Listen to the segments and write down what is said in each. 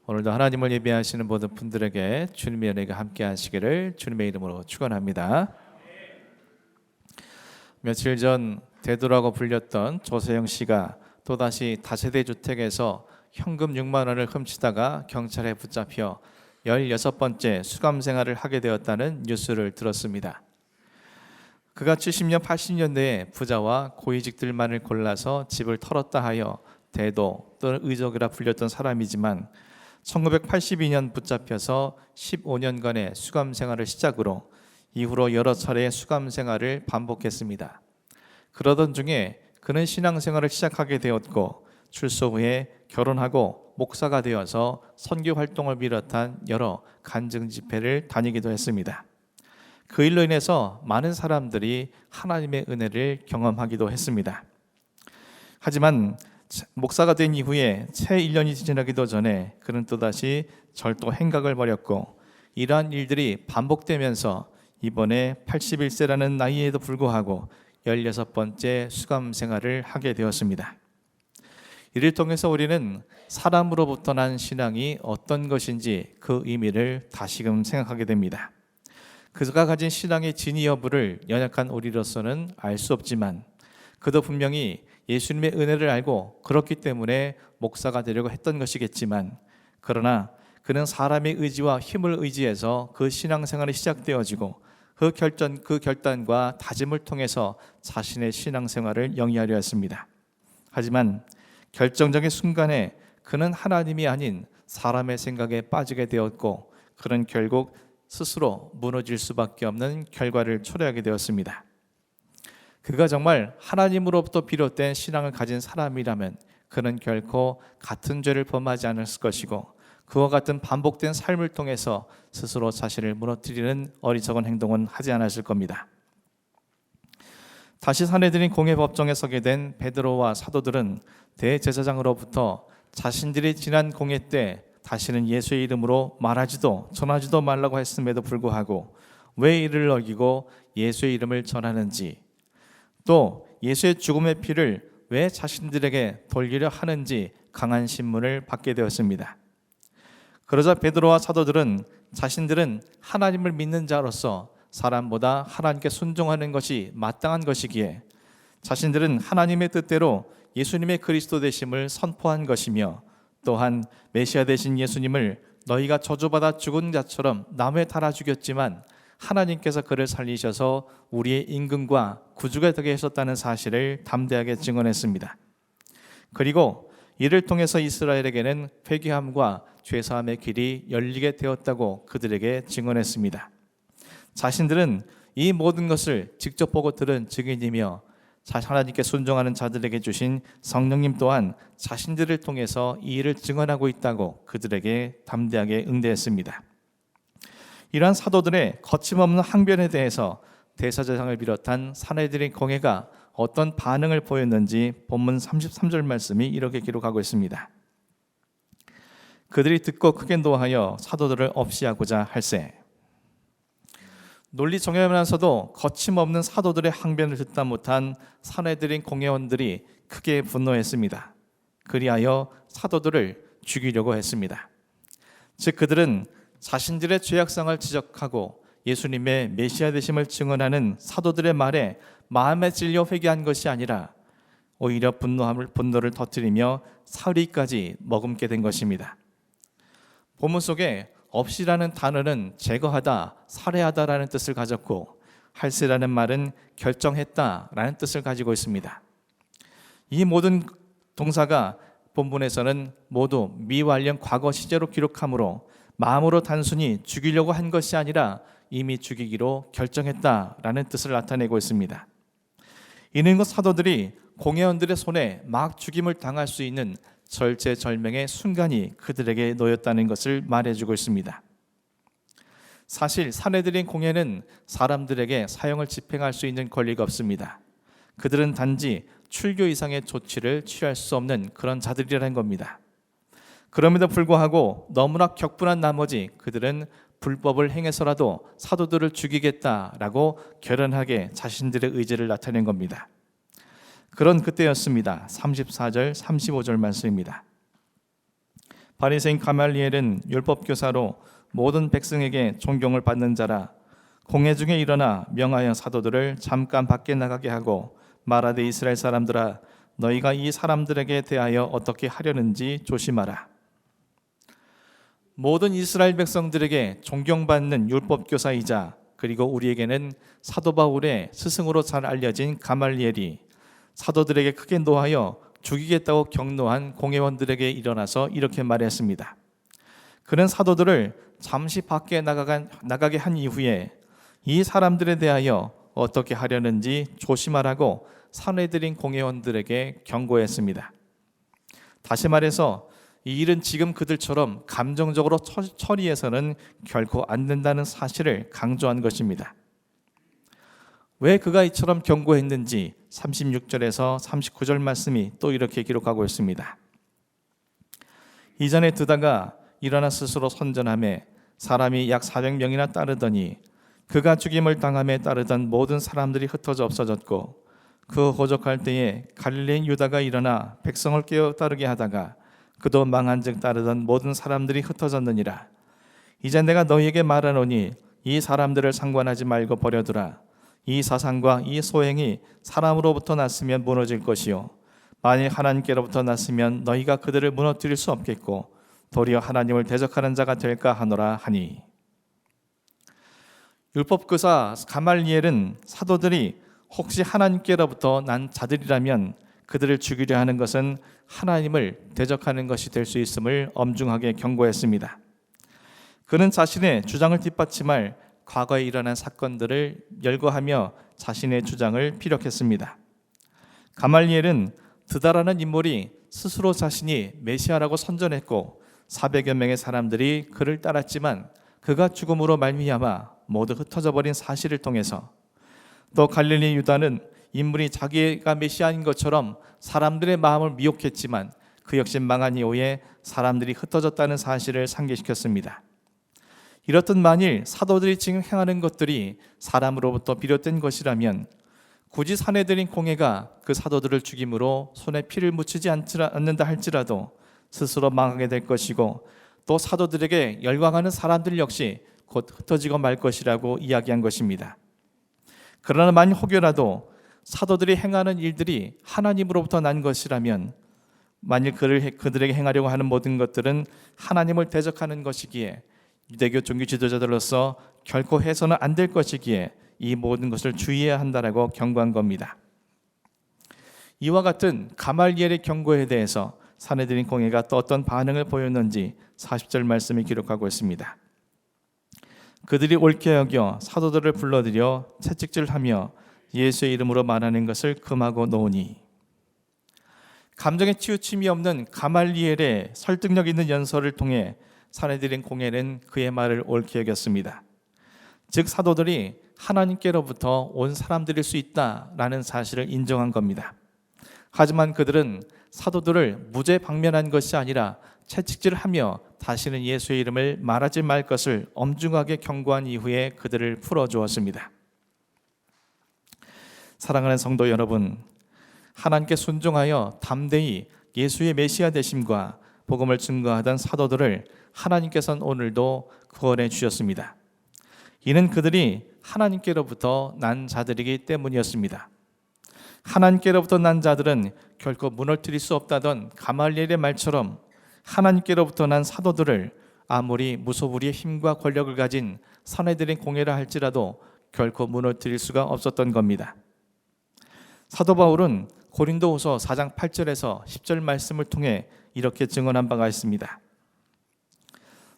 오늘도 하나님을 예배하시는 모든 분들에게 주님의 은혜가 함께 하시기를 주님의 이름으로 축원합니다. 며칠 전 대도라고 불렸던 조세영 씨가 또다시 다세대 주택에서 현금 6만 원을 훔치다가 경찰에 붙잡혀 16번째 수감 생활을 하게 되었다는 뉴스를 들었습니다. 그가 70년, 80년대에 부자와 고위직들만을 골라서 집을 털었다 하여 대도 또는 의족이라 불렸던 사람이지만 1982년 붙잡혀서 15년간의 수감 생활을 시작으로 이후로 여러 차례의 수감 생활을 반복했습니다. 그러던 중에 그는 신앙생활을 시작하게 되었고 출소 후에 결혼하고 목사가 되어서 선교 활동을 비롯한 여러 간증 집회를 다니기도 했습니다. 그 일로 인해서 많은 사람들이 하나님의 은혜를 경험하기도 했습니다. 하지만 목사가 된 이후에 채 1년이 지나기도 전에 그는 또다시 절도 행각을 벌였고 이러한 일들이 반복되면서 이번에 81세라는 나이에도 불구하고 16번째 수감 생활을 하게 되었습니다. 이를 통해서 우리는 사람으로부터 난 신앙이 어떤 것인지 그 의미를 다시금 생각하게 됩니다. 그가 가진 신앙의 진위 여부를 연약한 우리로서는 알 수 없지만 그도 분명히 예수님의 은혜를 알고 그렇기 때문에 목사가 되려고 했던 것이겠지만 그러나 그는 사람의 의지와 힘을 의지해서 그 신앙생활이 시작되어지고 그 결단과 다짐을 통해서 자신의 신앙생활을 영위하려 했습니다. 하지만 결정적인 순간에 그는 하나님이 아닌 사람의 생각에 빠지게 되었고 그는 결국 스스로 무너질 수밖에 없는 결과를 초래하게 되었습니다. 그가 정말 하나님으로부터 비롯된 신앙을 가진 사람이라면 그는 결코 같은 죄를 범하지 않았을 것이고 그와 같은 반복된 삶을 통해서 스스로 자신을 무너뜨리는 어리석은 행동은 하지 않았을 겁니다. 다시 사내들인 공회 법정에 서게 된 베드로와 사도들은 대제사장으로부터 자신들이 지난 공회 때 다시는 예수의 이름으로 말하지도 전하지도 말라고 했음에도 불구하고 왜 이를 어기고 예수의 이름을 전하는지 또 예수의 죽음의 피를 왜 자신들에게 돌리려 하는지 강한 신문을 받게 되었습니다. 그러자 베드로와 사도들은 자신들은 하나님을 믿는 자로서 사람보다 하나님께 순종하는 것이 마땅한 것이기에 자신들은 하나님의 뜻대로 예수님의 그리스도 되심을 선포한 것이며 또한 메시아 되신 예수님을 너희가 저주받아 죽은 자처럼 나무에 달아 죽였지만 하나님께서 그를 살리셔서 우리의 임금과 구주가 되게 하셨다는 사실을 담대하게 증언했습니다. 그리고 이를 통해서 이스라엘에게는 회개함과 죄사함의 길이 열리게 되었다고 그들에게 증언했습니다. 자신들은 이 모든 것을 직접 보고 들은 증인이며 하나님께 순종하는 자들에게 주신 성령님 또한 자신들을 통해서 이 일을 증언하고 있다고 그들에게 담대하게 응대했습니다. 이러한 사도들의 거침없는 항변에 대해서 대사제사장을 비롯한 사내들의 공회가 어떤 반응을 보였는지 본문 33절 말씀이 이렇게 기록하고 있습니다. 그들이 듣고 크게 노하여 사도들을 없이하고자 할세. 논리 정연하면서도 거침없는 사도들의 항변을 듣다 못한 사내들인 공회원들이 크게 분노했습니다. 그리하여 사도들을 죽이려고 했습니다. 즉 그들은 자신들의 죄악성을 지적하고 예수님의 메시아 되심을 증언하는 사도들의 말에 마음에 찔려 회개한 것이 아니라 오히려 분노를 터뜨리며 사리까지 머금게 된 것입니다. 본문 속에 없이라는 단어는 제거하다, 살해하다라는 뜻을 가졌고 할세라는 말은 결정했다라는 뜻을 가지고 있습니다. 이 모든 동사가 본문에서는 모두 미완령 과거 시제로 기록하므로 마음으로 단순히 죽이려고 한 것이 아니라 이미 죽이기로 결정했다라는 뜻을 나타내고 있습니다. 이는 그 사도들이 공회원들의 손에 막 죽임을 당할 수 있는 절체절명의 순간이 그들에게 놓였다는 것을 말해주고 있습니다. 사실 사내들인 공회는 사람들에게 사형을 집행할 수 있는 권리가 없습니다. 그들은 단지 출교 이상의 조치를 취할 수 없는 그런 자들이라는 겁니다. 그럼에도 불구하고 너무나 격분한 나머지 그들은 불법을 행해서라도 사도들을 죽이겠다라고 결연하게 자신들의 의지를 나타낸 겁니다. 그런 그때였습니다. 34절, 35절 말씀입니다. 바리새인 가말리엘은 율법 교사로 모든 백성에게 존경을 받는 자라. 공회 중에 일어나 명하여 사도들을 잠깐 밖에 나가게 하고 말하되 이스라엘 사람들아 너희가 이 사람들에게 대하여 어떻게 하려는지 조심하라. 모든 이스라엘 백성들에게 존경받는 율법 교사이자 그리고 우리에게는 사도 바울의 스승으로 잘 알려진 가말리엘이 사도들에게 크게 노하여 죽이겠다고 격노한 공회원들에게 일어나서 이렇게 말했습니다. 그는 사도들을 잠시 밖에 나가게 한 이후에 이 사람들에 대하여 어떻게 하려는지 조심하라고 산헤드린 공회원들에게 경고했습니다. 다시 말해서 이 일은 지금 그들처럼 감정적으로 처리해서는 결코 안 된다는 사실을 강조한 것입니다. 왜 그가 이처럼 경고했는지 36절에서 39절 말씀이 또 이렇게 기록하고 있습니다. 이전에 드다가 일어나 스스로 선전하매 사람이 약 400명이나 따르더니 그가 죽임을 당함에 따르던 모든 사람들이 흩어져 없어졌고 그 호적할 때에 갈릴리인 유다가 일어나 백성을 깨어 따르게 하다가 그도 망한즉 따르던 모든 사람들이 흩어졌느니라. 이제 내가 너희에게 말하노니 이 사람들을 상관하지 말고 버려두라. 이 사상과 이 소행이 사람으로부터 났으면 무너질 것이요 만일 하나님께로부터 났으면 너희가 그들을 무너뜨릴 수 없겠고 도리어 하나님을 대적하는 자가 될까 하노라 하니. 율법교사 가말리엘은 사도들이 혹시 하나님께로부터 난 자들이라면 그들을 죽이려 하는 것은 하나님을 대적하는 것이 될 수 있음을 엄중하게 경고했습니다. 그는 자신의 주장을 뒷받침할 과거에 일어난 사건들을 열거하며 자신의 주장을 피력했습니다. 가말리엘은 드다라는 인물이 스스로 자신이 메시아라고 선전했고 400여 명의 사람들이 그를 따랐지만 그가 죽음으로 말미암아 모두 흩어져 버린 사실을 통해서 또 갈릴리 유다는 인물이 자기가 메시아인 것처럼 사람들의 마음을 미혹했지만 그 역시 망한 이후에 사람들이 흩어졌다는 사실을 상기시켰습니다. 이렇듯 만일 사도들이 지금 행하는 것들이 사람으로부터 비롯된 것이라면 굳이 산헤드린 공회가 그 사도들을 죽임으로 손에 피를 묻히지 않는다 할지라도 스스로 망하게 될 것이고 또 사도들에게 열광하는 사람들 역시 곧 흩어지고 말 것이라고 이야기한 것입니다. 그러나 만일 혹여라도 사도들이 행하는 일들이 하나님으로부터 난 것이라면 만일 그들에게 행하려고 하는 모든 것들은 하나님을 대적하는 것이기에 유대교 종교 지도자들로서 결코 해서는 안 될 것이기에 이 모든 것을 주의해야 한다라고 경고한 겁니다. 이와 같은 가말리엘의 경고에 대해서 산헤드린 공회가 또 어떤 반응을 보였는지 40절 말씀이 기록하고 있습니다. 그들이 옳게 여겨 사도들을 불러들여 채찍질하며 예수의 이름으로 말하는 것을 금하고 놓으니. 감정에 치우침이 없는 가말리엘의 설득력 있는 연설을 통해 산헤드린 공회는 그의 말을 옳게 여겼습니다. 즉 사도들이 하나님께로부터 온 사람들일 수 있다라는 사실을 인정한 겁니다. 하지만 그들은 사도들을 무죄방면한 것이 아니라 채찍질하며 다시는 예수의 이름을 말하지 말 것을 엄중하게 경고한 이후에 그들을 풀어주었습니다. 사랑하는 성도 여러분, 하나님께 순종하여 담대히 예수의 메시아 되심과 복음을 증거하던 사도들을 하나님께서는 오늘도 구원해 주셨습니다. 이는 그들이 하나님께로부터 난 자들이기 때문이었습니다. 하나님께로부터 난 자들은 결코 무너뜨릴 수 없다던 가말리엘의 말처럼 하나님께로부터 난 사도들을 아무리 무소불위의 힘과 권력을 가진 산헤드린 공회라 할지라도 결코 무너뜨릴 수가 없었던 겁니다. 사도 바울은 고린도후서 4장 8절에서 10절 말씀을 통해 이렇게 증언한 바가 있습니다.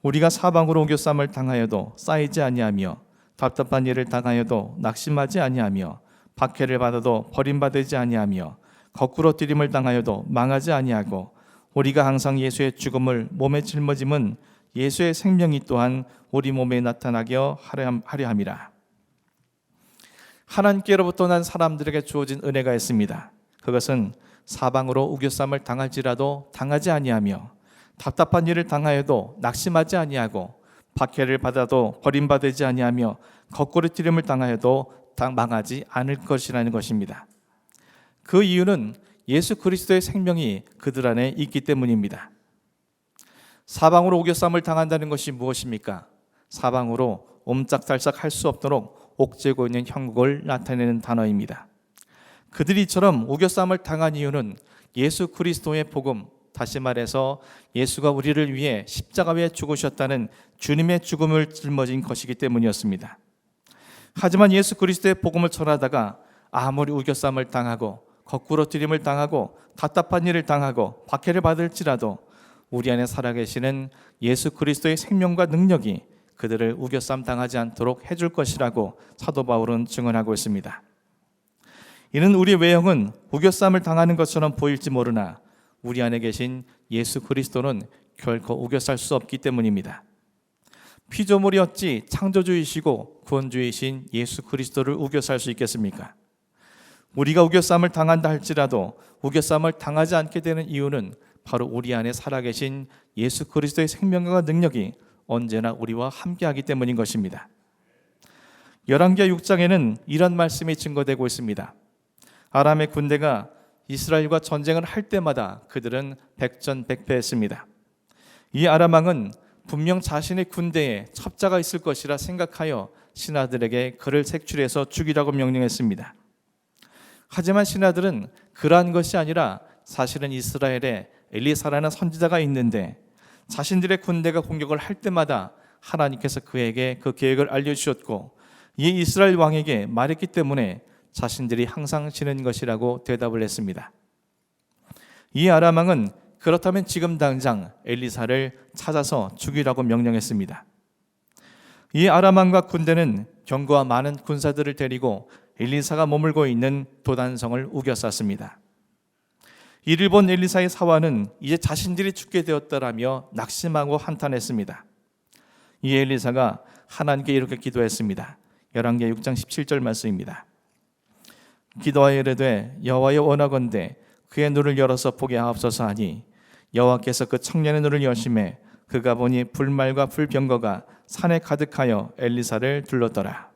우리가 사방으로 오교쌈을 당하여도 쌓이지 아니하며 답답한 일을 당하여도 낙심하지 아니하며 박해를 받아도 버림받지 아니하며 거꾸로 뛰림을 당하여도 망하지 아니하고 우리가 항상 예수의 죽음을 몸에 짊어짐은 예수의 생명이 또한 우리 몸에 나타나게 하려 함이라. 하나님께로부터 난 사람들에게 주어진 은혜가 있습니다. 그것은 사방으로 우겨쌈을 당할지라도 당하지 아니하며 답답한 일을 당하여도 낙심하지 아니하고 박해를 받아도 버림받지 아니하며 거꾸로 뛰림을 당하여도 망하지 않을 것이라는 것입니다. 그 이유는 예수 그리스도의 생명이 그들 안에 있기 때문입니다. 사방으로 우겨쌈을 당한다는 것이 무엇입니까? 사방으로 옴짝달싹 할 수 없도록 옥죄고 있는 형국을 나타내는 단어입니다. 그들이 이처럼 우겨쌈을 당한 이유는 예수 그리스도의 복음, 다시 말해서 예수가 우리를 위해 십자가에 죽으셨다는 주님의 죽음을 짊어진 것이기 때문이었습니다. 하지만 예수 그리스도의 복음을 전하다가 아무리 우겨쌈을 당하고 거꾸로 들임을 당하고 답답한 일을 당하고 박해를 받을지라도 우리 안에 살아계시는 예수 그리스도의 생명과 능력이 그들을 우겨쌈 당하지 않도록 해줄 것이라고 사도 바울은 증언하고 있습니다. 이는 우리 외형은 우겨쌈을 당하는 것처럼 보일지 모르나 우리 안에 계신 예수 그리스도는 결코 우겨쌀 수 없기 때문입니다. 피조물이 어찌 창조주이시고 구원주이신 예수 그리스도를 우겨쌀 수 있겠습니까? 우리가 우겨쌈을 당한다 할지라도 우겨쌈을 당하지 않게 되는 이유는 바로 우리 안에 살아계신 예수 그리스도의 생명과 능력이 언제나 우리와 함께하기 때문인 것입니다. 열왕기하 6장에는 이런 말씀이 증거되고 있습니다. 아람의 군대가 이스라엘과 전쟁을 할 때마다 그들은 백전백패했습니다. 이 아람 왕은 분명 자신의 군대에 첩자가 있을 것이라 생각하여 신하들에게 그를 색출해서 죽이라고 명령했습니다. 하지만 신하들은 그러한 것이 아니라 사실은 이스라엘에 엘리사라는 선지자가 있는데 자신들의 군대가 공격을 할 때마다 하나님께서 그에게 그 계획을 알려주셨고 이 이스라엘 왕에게 말했기 때문에 자신들이 항상 지는 것이라고 대답을 했습니다. 이 아람 왕은 그렇다면 지금 당장 엘리사를 찾아서 죽이라고 명령했습니다. 이 아람 왕과 군대는 경고와 많은 군사들을 데리고 엘리사가 머물고 있는 도단성을 우겨쌌습니다. 이를 본 엘리사의 사환은 이제 자신들이 죽게 되었다라며 낙심하고 한탄했습니다. 이 엘리사가 하나님께 이렇게 기도했습니다. 열왕기하 6장 17절 말씀입니다. 기도하여 이르되 여호와여 원하건대 그의 눈을 열어서 보게 하옵소서 하니 여호와께서 그 청년의 눈을 여심해 그가 보니 불말과 불병거가 산에 가득하여 엘리사를 둘렀더라.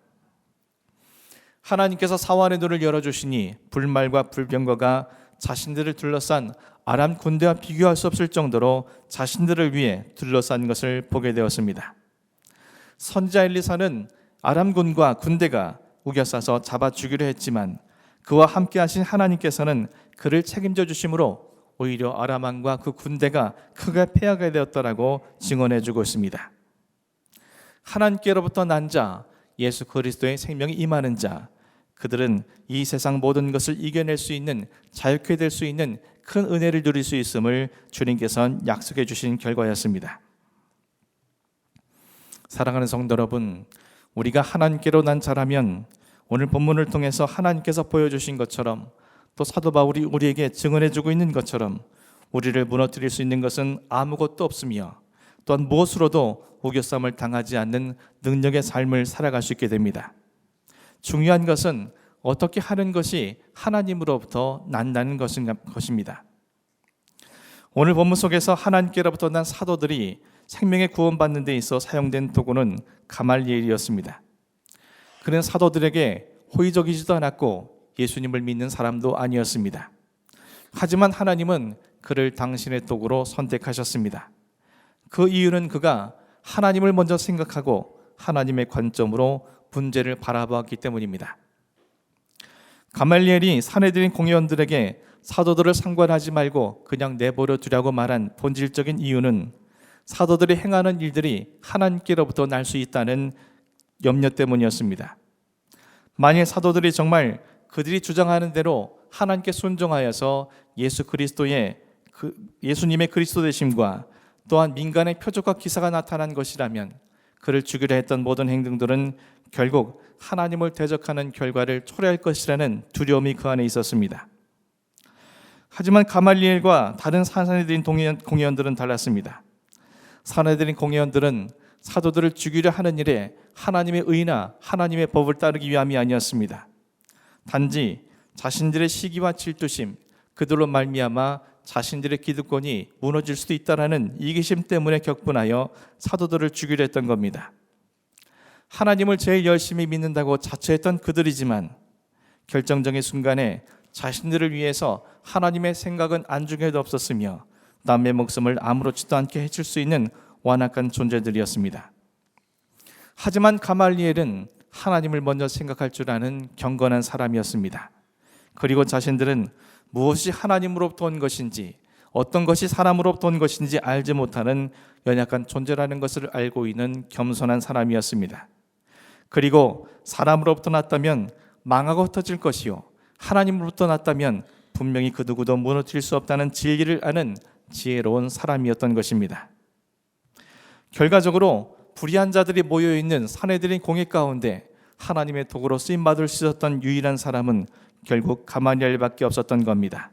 하나님께서 사환의 눈을 열어주시니 불말과 불병거가 자신들을 둘러싼 아람 군대와 비교할 수 없을 정도로 자신들을 위해 둘러싼 것을 보게 되었습니다. 선지자 엘리사는 아람군과 군대가 우겨싸서 잡아 죽이려 했지만 그와 함께 하신 하나님께서는 그를 책임져 주심으로 오히려 아람 왕과 그 군대가 크게 패하게 되었다라고 증언해 주고 있습니다. 하나님께로부터 난 자, 예수 그리스도의 생명이 임하는 자, 그들은 이 세상 모든 것을 이겨낼 수 있는, 자유케 될 수 있는 큰 은혜를 누릴 수 있음을 주님께서는 약속해 주신 결과였습니다. 사랑하는 성도 여러분, 우리가 하나님께로 난 자라면 오늘 본문을 통해서 하나님께서 보여주신 것처럼 또 사도 바울이 우리에게 증언해 주고 있는 것처럼 우리를 무너뜨릴 수 있는 것은 아무것도 없으며 또한 무엇으로도 우겨쌈을 당하지 않는 능력의 삶을 살아갈 수 있게 됩니다. 중요한 것은 어떻게 하는 것이 하나님으로부터 난다는 것입니다. 오늘 본문 속에서 하나님께로부터 난 사도들이 생명의 구원받는 데 있어 사용된 도구는 가말리엘이었습니다. 그는 사도들에게 호의적이지도 않았고 예수님을 믿는 사람도 아니었습니다. 하지만 하나님은 그를 당신의 도구로 선택하셨습니다. 그 이유는 그가 하나님을 먼저 생각하고 하나님의 관점으로 문제를 바라보았기 때문입니다. 가말리엘이 사내들인 공회원들에게 사도들을 상관하지 말고 그냥 내버려 두라고 말한 본질적인 이유는 사도들이 행하는 일들이 하나님께로부터 날 수 있다는 염려 때문이었습니다. 만일 사도들이 정말 그들이 주장하는 대로 하나님께 순종하여서 예수님의 그리스도 되심과 또한 민간의 표적과 기사가 나타난 것이라면 그를 죽이려 했던 모든 행동들은 결국 하나님을 대적하는 결과를 초래할 것이라는 두려움이 그 안에 있었습니다. 하지만 가말리엘과 다른 사내들인 공회원들은 달랐습니다. 사내들인 공회원들은 사도들을 죽이려 하는 일에 하나님의 의나 하나님의 법을 따르기 위함이 아니었습니다. 단지 자신들의 시기와 질투심, 그들로 말미암아 자신들의 기득권이 무너질 수도 있다라는 이기심 때문에 격분하여 사도들을 죽이려 했던 겁니다. 하나님을 제일 열심히 믿는다고 자처했던 그들이지만 결정적인 순간에 자신들을 위해서 하나님의 생각은 안중에도 없었으며 남의 목숨을 아무렇지도 않게 해칠 수 있는 완악한 존재들이었습니다. 하지만 가말리엘은 하나님을 먼저 생각할 줄 아는 경건한 사람이었습니다. 그리고 자신들은 무엇이 하나님으로부터 온 것인지, 어떤 것이 사람으로부터 온 것인지 알지 못하는 연약한 존재라는 것을 알고 있는 겸손한 사람이었습니다. 그리고 사람으로부터 났다면 망하고 흩어질 것이요, 하나님으로부터 났다면 분명히 그 누구도 무너뜨릴 수 없다는 진리를 아는 지혜로운 사람이었던 것입니다. 결과적으로 불의한 자들이 모여있는 사내들인 공회 가운데 하나님의 도구로 쓰임받을 수 있었던 유일한 사람은 결국 가말리엘밖에 없었던 겁니다.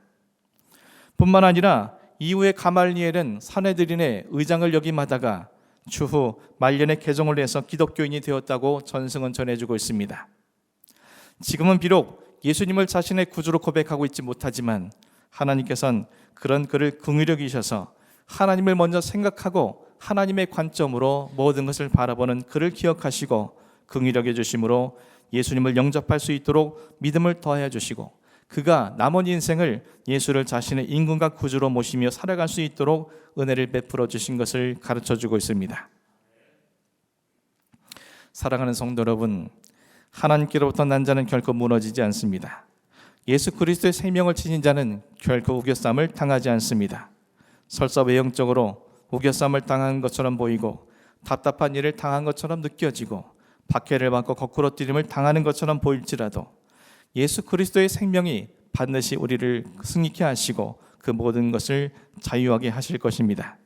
뿐만 아니라 이후에 가말리엘은 사내들인의 의장을 역임하다가 추후 말년에 개종을 해서 기독교인이 되었다고 전승은 전해주고 있습니다. 지금은 비록 예수님을 자신의 구주로 고백하고 있지 못하지만 하나님께서는 그런 그를 긍휼히 여기셔서 하나님을 먼저 생각하고 하나님의 관점으로 모든 것을 바라보는 그를 기억하시고 긍휼히 여겨주심으로 예수님을 영접할 수 있도록 믿음을 더하여 주시고 그가 남은 인생을 예수를 자신의 임금과 구주로 모시며 살아갈 수 있도록 은혜를 베풀어 주신 것을 가르쳐주고 있습니다. 사랑하는 성도 여러분, 하나님께로부터 난 자는 결코 무너지지 않습니다. 예수 그리스도의 생명을 지닌 자는 결코 우겨쌈을 당하지 않습니다. 설사 외형적으로 우겨쌈을 당한 것처럼 보이고 답답한 일을 당한 것처럼 느껴지고 박해를 받고 거꾸로 뛰림을 당하는 것처럼 보일지라도 예수 그리스도의 생명이 반드시 우리를 승리케 하시고 그 모든 것을 자유하게 하실 것입니다.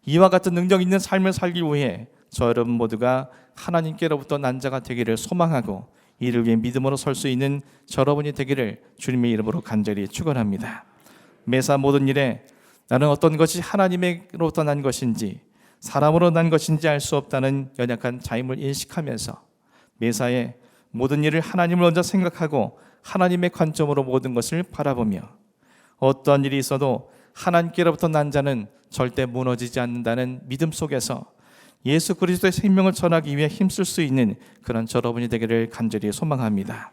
이와 같은 능력 있는 삶을 살기 위해 저 여러분 모두가 하나님께로부터 난 자가 되기를 소망하고 이를 위해 믿음으로 설 수 있는 저 여러분이 되기를 주님의 이름으로 간절히 축원합니다. 매사 모든 일에 나는 어떤 것이 하나님으로부터 난 것인지 사람으로 난 것인지 알 수 없다는 연약한 자임을 인식하면서 매사에 모든 일을 하나님을 먼저 생각하고 하나님의 관점으로 모든 것을 바라보며 어떤 일이 있어도 하나님께로부터 난 자는 절대 무너지지 않는다는 믿음 속에서 예수 그리스도의 생명을 전하기 위해 힘쓸 수 있는 그런 여러분이 되기를 간절히 소망합니다.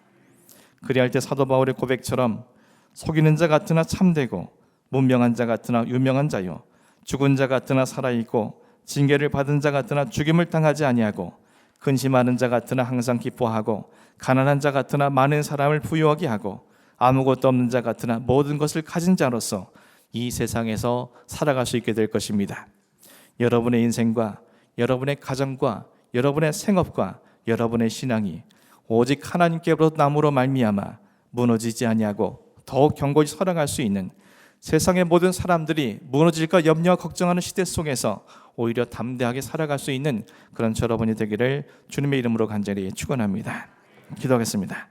그리할 때 사도 바울의 고백처럼 속이는 자 같으나 참되고 문명한 자 같으나 유명한 자요 죽은 자 같으나 살아있고 징계를 받은 자 같으나 죽임을 당하지 아니하고 근심하는 자 같으나 항상 기뻐하고 가난한 자 같으나 많은 사람을 부유하게 하고 아무것도 없는 자 같으나 모든 것을 가진 자로서 이 세상에서 살아갈 수 있게 될 것입니다. 여러분의 인생과 여러분의 가정과 여러분의 생업과 여러분의 신앙이 오직 하나님께로부터 남으로 말미암아 무너지지 아니하고 더욱 견고히 살아갈 수 있는 세상의 모든 사람들이 무너질까 염려와 걱정하는 시대 속에서 오히려 담대하게 살아갈 수 있는 그런 여러분이 되기를 주님의 이름으로 간절히 축원합니다. 기도하겠습니다.